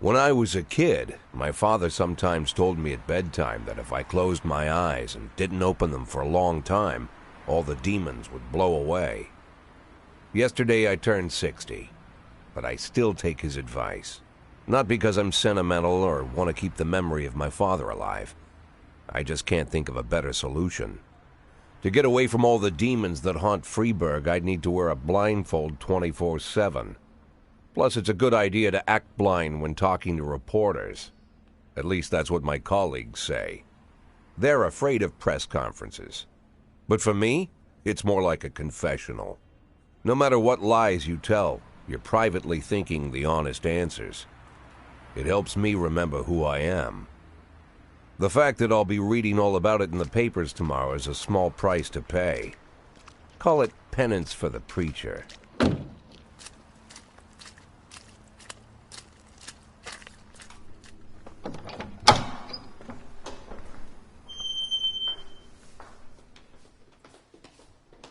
When I was a kid, my father sometimes told me at bedtime that if I closed my eyes and didn't open them for a long time, all the demons would blow away. Yesterday I turned 60, but I still take his advice. Not because I'm sentimental or want to keep the memory of my father alive. I just can't think of a better solution. To get away from all the demons that haunt Freeburg, I'd need to wear a blindfold 24/7. Plus, it's a good idea to act blind when talking to reporters. At least that's what my colleagues say. They're afraid of press conferences. But for me, it's more like a confessional. No matter what lies you tell, you're privately thinking the honest answers. It helps me remember who I am. The fact that I'll be reading all about it in the papers tomorrow is a small price to pay. Call it penance for the preacher.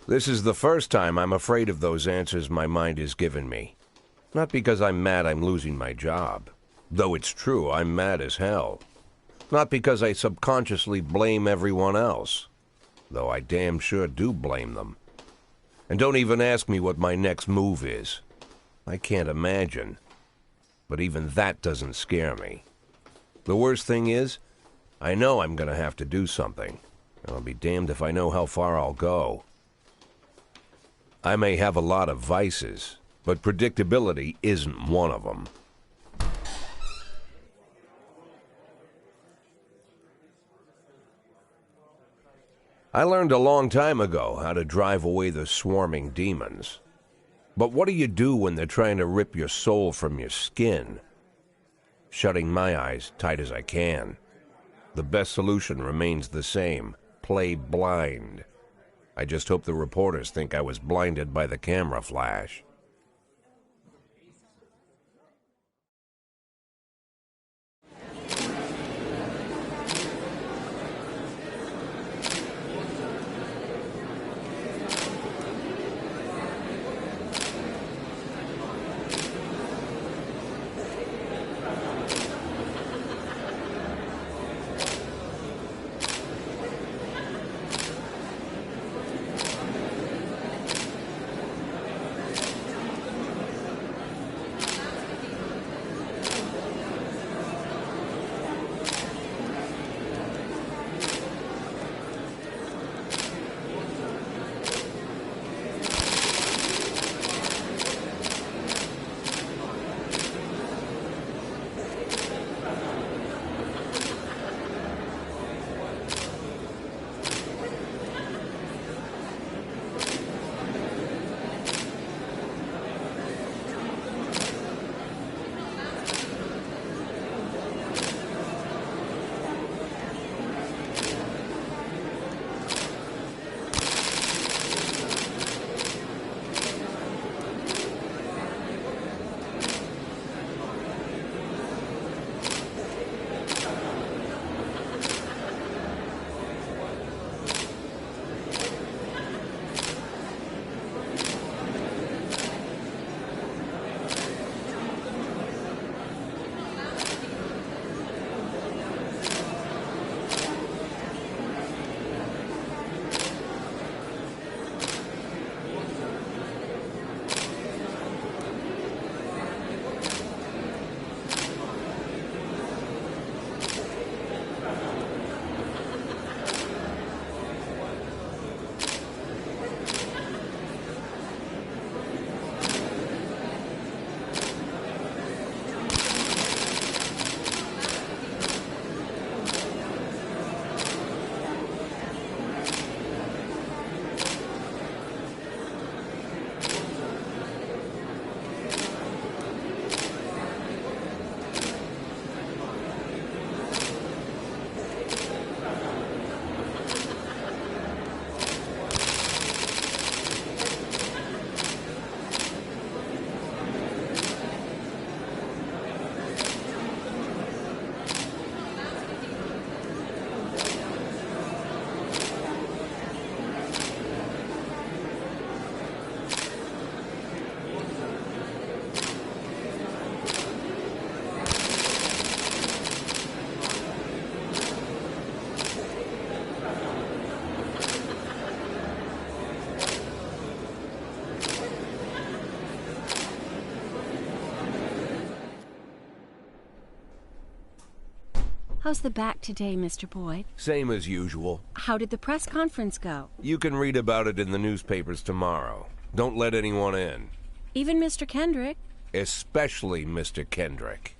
This is the first time I'm afraid of those answers my mind has given me. Not because I'm mad I'm losing my job. Though it's true, I'm mad as hell. Not because I subconsciously blame everyone else. Though I damn sure do blame them. And don't even ask me what my next move is. I can't imagine. But even that doesn't scare me. The worst thing is, I know I'm going to have to do something. And I'll be damned if I know how far I'll go. I may have a lot of vices, but predictability isn't one of them. I learned a long time ago how to drive away the swarming demons. But what do you do when they're trying to rip your soul from your skin? Shutting my eyes tight as I can. The best solution remains the same: play blind. I just hope the reporters think I was blinded by the camera flash. How's the back today, Mr. Boyd? Same as usual. How did the press conference go? You can read about it in the newspapers tomorrow. Don't let anyone in. Even Mr. Kendrick? Especially Mr. Kendrick.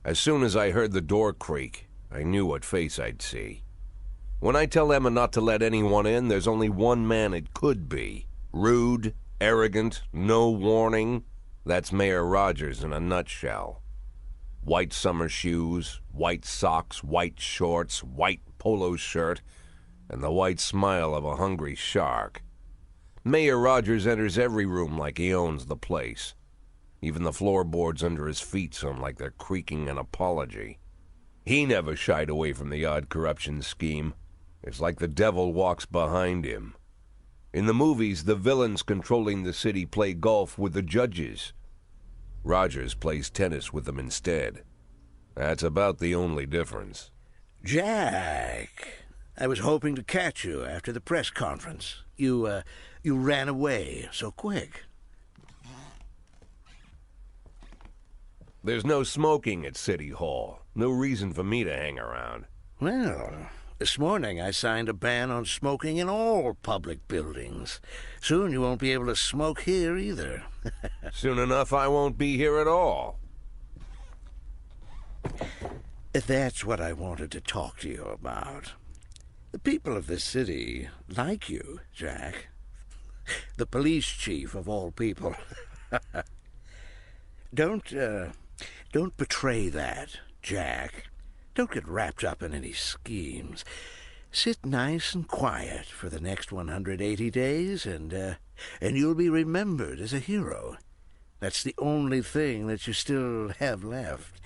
As soon as I heard the door creak, I knew what face I'd see. When I tell Emma not to let anyone in, there's only one man it could be. Rude, arrogant, no warning. That's Mayor Rogers in a nutshell. White summer shoes, white socks, white shorts, white polo shirt, and the white smile of a hungry shark. Mayor Rogers enters every room like he owns the place. Even the floorboards under his feet sound like they're creaking an apology. He never shied away from the odd corruption scheme. It's like the devil walks behind him. In the movies, the villains controlling the city play golf with the judges. Rogers plays tennis with them instead. That's about the only difference. Jack, I was hoping to catch you after the press conference. You ran away so quick. There's no smoking at City Hall. No reason for me to hang around. Well, this morning I signed a ban on smoking in all public buildings. Soon you won't be able to smoke here either. Soon enough I won't be here at all. That's what I wanted to talk to you about. The people of this city like you, Jack. The police chief of all people. Don't betray that, Jack. Don't get wrapped up in any schemes. Sit nice and quiet for the next 180 days, and you'll be remembered as a hero. That's the only thing that you still have left.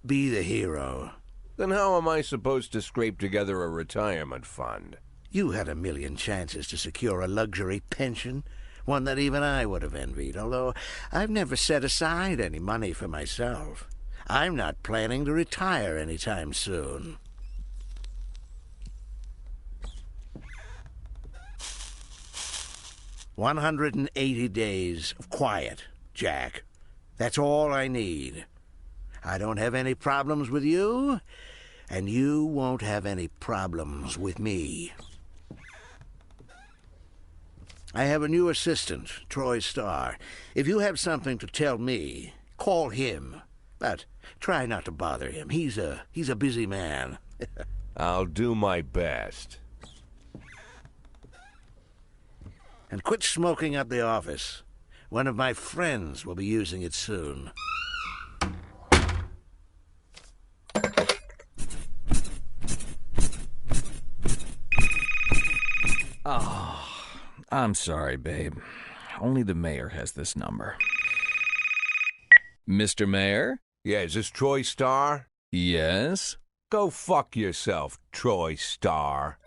Be the hero. Then how am I supposed to scrape together a retirement fund? You had a million chances to secure a luxury pension, one that even I would have envied, although I've never set aside any money for myself. I'm not planning to retire anytime soon. "180 days of quiet, Jack. That's all I need. I don't have any problems with you, and you won't have any problems with me. I have a new assistant, Troy Starr. If you have something to tell me, call him. But try not to bother him. He's a busy man." I'll do my best. "And quit smoking up the office. One of my friends will be using it soon." Oh, I'm sorry, babe. Only the mayor has this number. Mr. Mayor? Yeah, is this Troy Starr? Yes? Go fuck yourself, Troy Starr.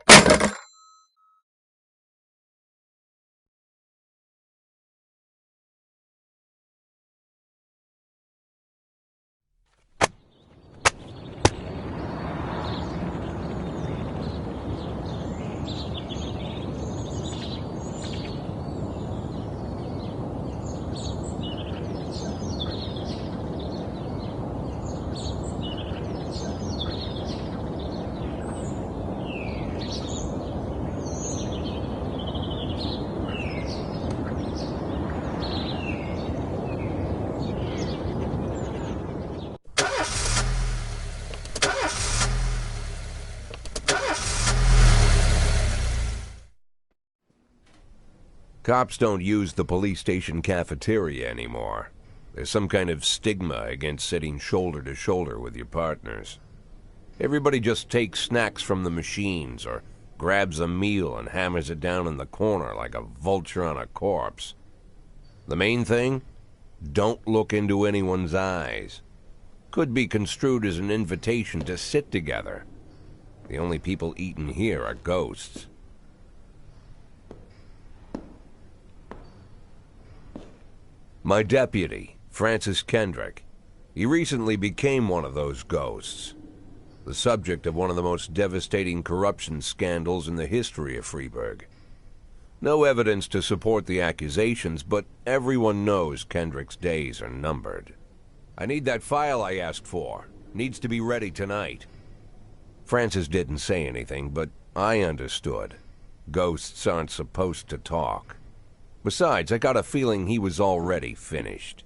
Cops don't use the police station cafeteria anymore. There's some kind of stigma against sitting shoulder to shoulder with your partners. Everybody just takes snacks from the machines or grabs a meal and hammers it down in the corner like a vulture on a corpse. The main thing? Don't look into anyone's eyes. Could be construed as an invitation to sit together. The only people eating here are ghosts. My deputy, Francis Kendrick. He recently became one of those ghosts. The subject of one of the most devastating corruption scandals in the history of Freeburg. No evidence to support the accusations, but everyone knows Kendrick's days are numbered. I need that file I asked for. Needs to be ready tonight. Francis didn't say anything, but I understood. Ghosts aren't supposed to talk. Besides, I got a feeling he was already finished.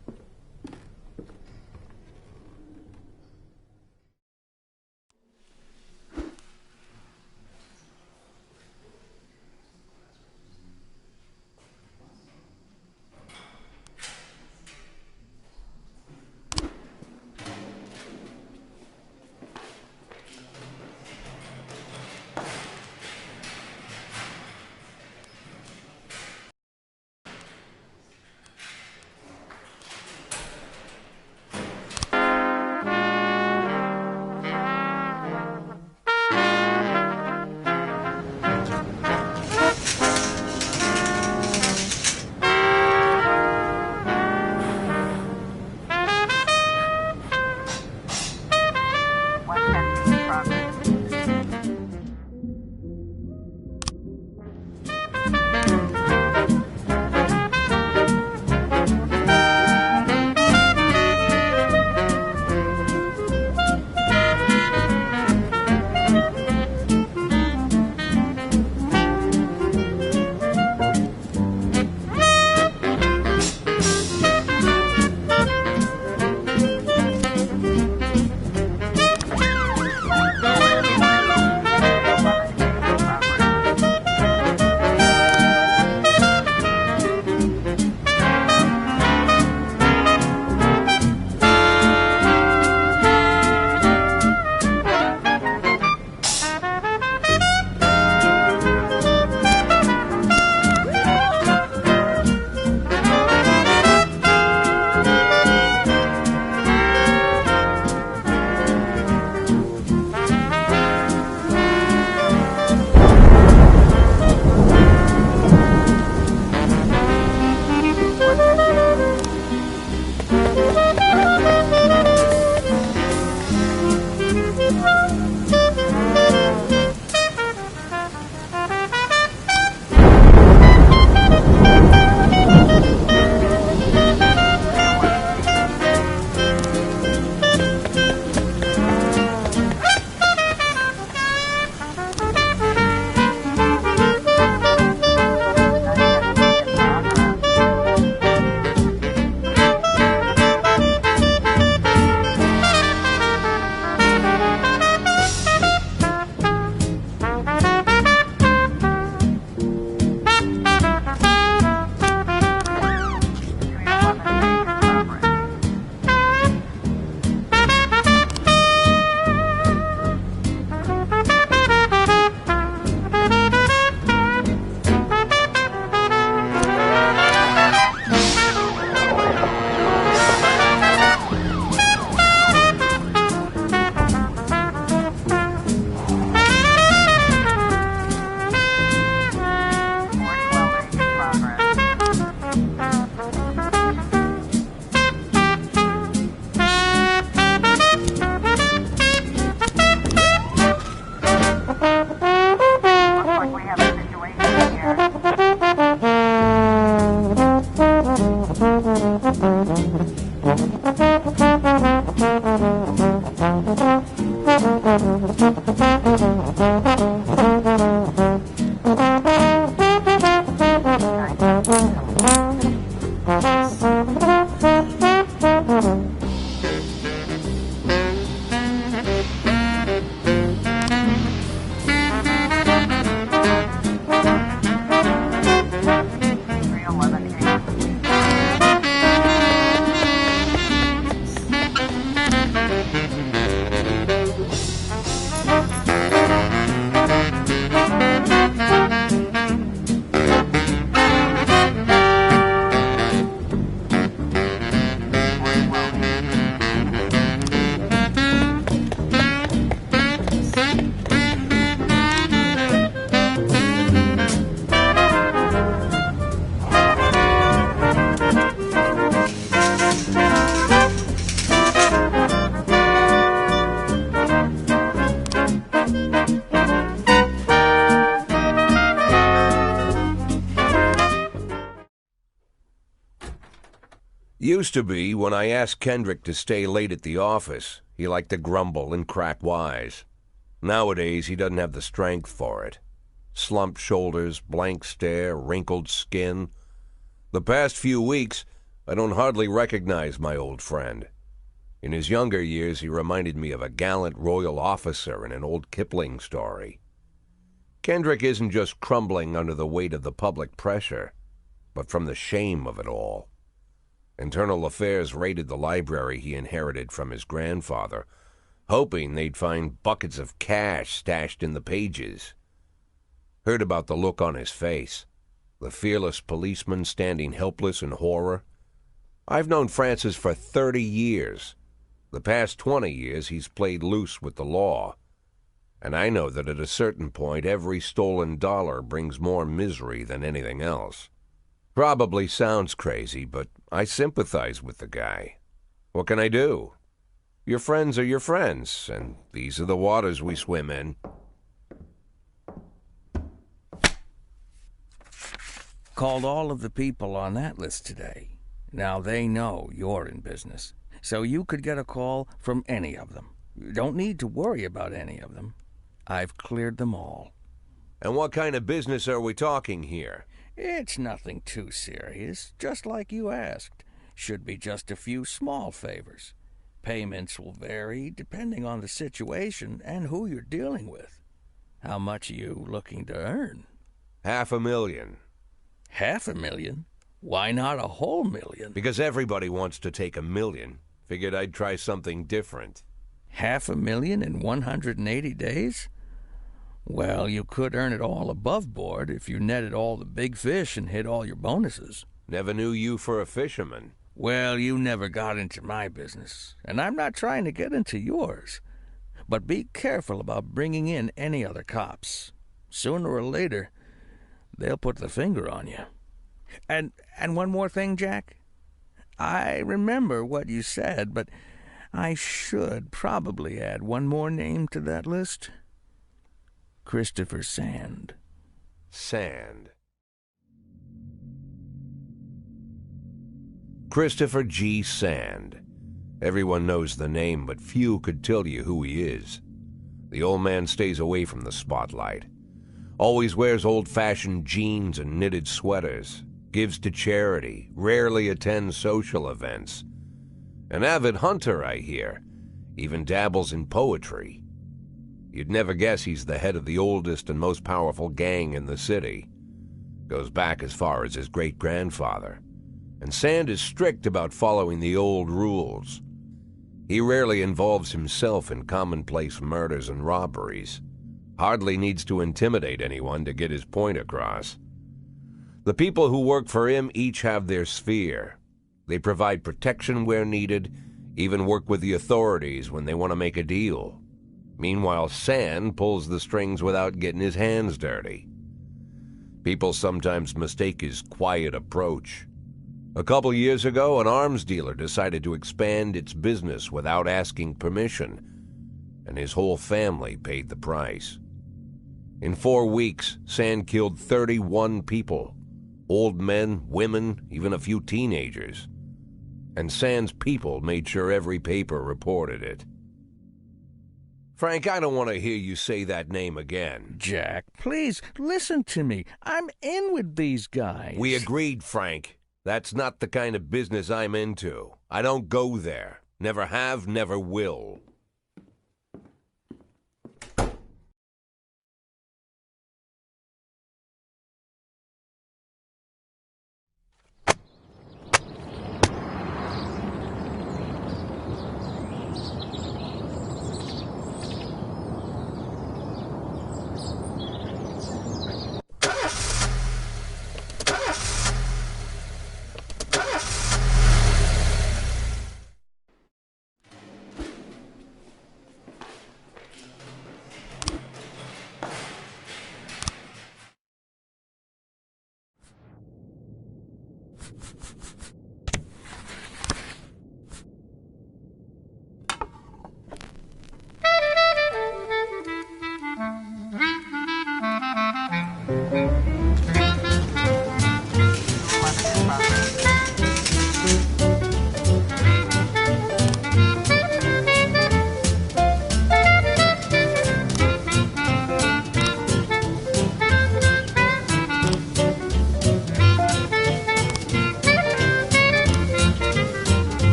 Used to be, when I asked Kendrick to stay late at the office, he liked to grumble and crack wise. Nowadays, he doesn't have the strength for it. Slumped shoulders, blank stare, wrinkled skin. The past few weeks, I don't hardly recognize my old friend. In his younger years, he reminded me of a gallant royal officer in an old Kipling story. Kendrick isn't just crumbling under the weight of the public pressure, but from the shame of it all. Internal Affairs raided the library he inherited from his grandfather, hoping they'd find buckets of cash stashed in the pages. Heard about the look on his face, the fearless policeman standing helpless in horror. I've known Francis for 30 years. The past 20 years he's played loose with the law. And I know that at a certain point every stolen dollar brings more misery than anything else. Probably sounds crazy, but I sympathize with the guy. What can I do? Your friends are your friends, and these are the waters we swim in. Called all of the people on that list today. Now they know you're in business, so you could get a call from any of them. You don't need to worry about any of them. I've cleared them all. And what kind of business are we talking here? It's nothing too serious, just like you asked. Should be just a few small favors. Payments will vary depending on the situation and who you're dealing with. How much are you looking to earn? $500,000. $500,000? Why not a whole million? Because everybody wants to take $1 million. Figured I'd try something different. $500,000 in 180 days? Well, you could earn it all above board if you netted all the big fish and hit all your bonuses. Never knew you for a fisherman. Well, you never got into my business, and I'm not trying to get into yours. But be careful about bringing in any other cops. Sooner or later, they'll put the finger on you. And one more thing, Jack. I remember what you said, but I should probably add one more name to that list. Christopher Sand. Sand. Christopher G. Sand. Everyone knows the name, but few could tell you who he is. The old man stays away from the spotlight. Always wears old-fashioned jeans and knitted sweaters. Gives to charity. Rarely attends social events. An avid hunter, I hear. Even dabbles in poetry. You'd never guess he's the head of the oldest and most powerful gang in the city. Goes back as far as his great-grandfather. And Sand is strict about following the old rules. He rarely involves himself in commonplace murders and robberies. Hardly needs to intimidate anyone to get his point across. The people who work for him each have their sphere. They provide protection where needed, even work with the authorities when they want to make a deal. Meanwhile, Sand pulls the strings without getting his hands dirty. People sometimes mistake his quiet approach. A couple years ago, an arms dealer decided to expand its business without asking permission, and his whole family paid the price. In 4 weeks, Sand killed 31 people. Old men, women, even a few teenagers. And Sand's people made sure every paper reported it. Frank, I don't want to hear you say that name again. Jack, please, listen to me. I'm in with these guys. We agreed, Frank. That's not the kind of business I'm into. I don't go there. Never have, never will.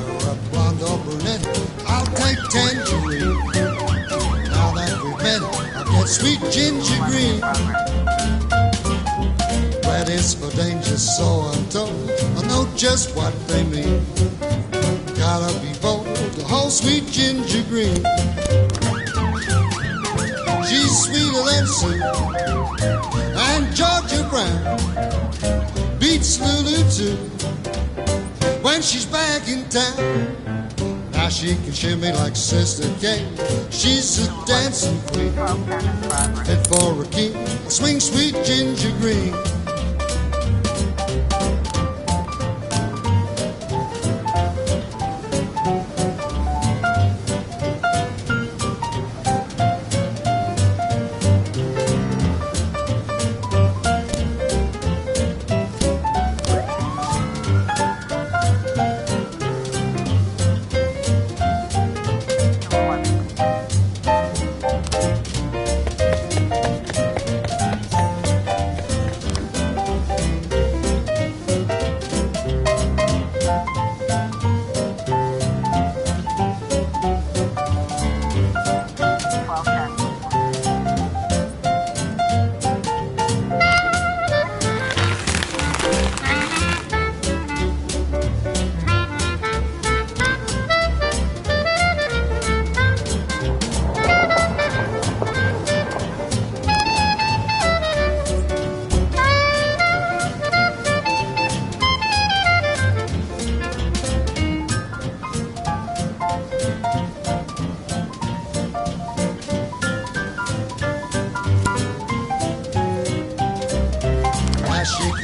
a blonde or brunette, I'll take tangerine. Now that we've met, I'll get sweet ginger green. Red is for danger, so I'm told. I know just what they mean. Gotta be bold, the whole sweet ginger green. She's sweeter than Sue and Georgia Brown. Beats Lulu too when she's back in town. Now she can shimmy like Sister Kate. She's a dancing queen, fit for a king. Swing sweet ginger green.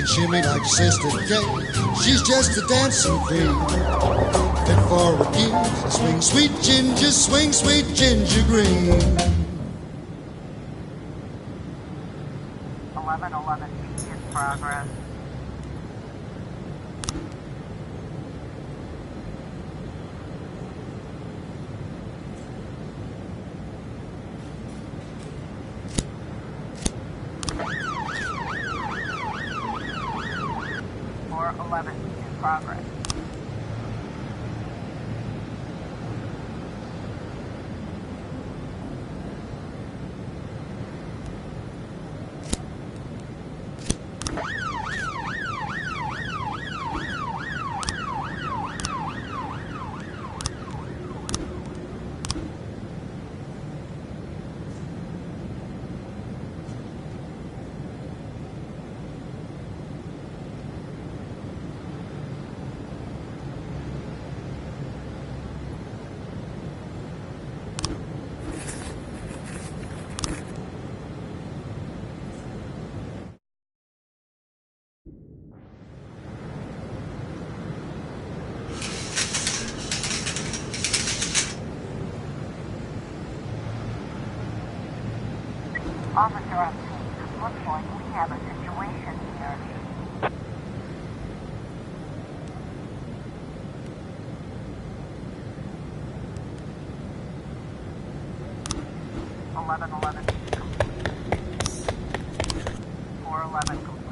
Shimmy like Sister Kate, she's just a dancing queen. Fit for a king, swing sweet ginger, swing sweet ginger green. 1111 in progress. Or 11 in progress. Officer on scene, looks like we have a situation here. Eleven 411 complete.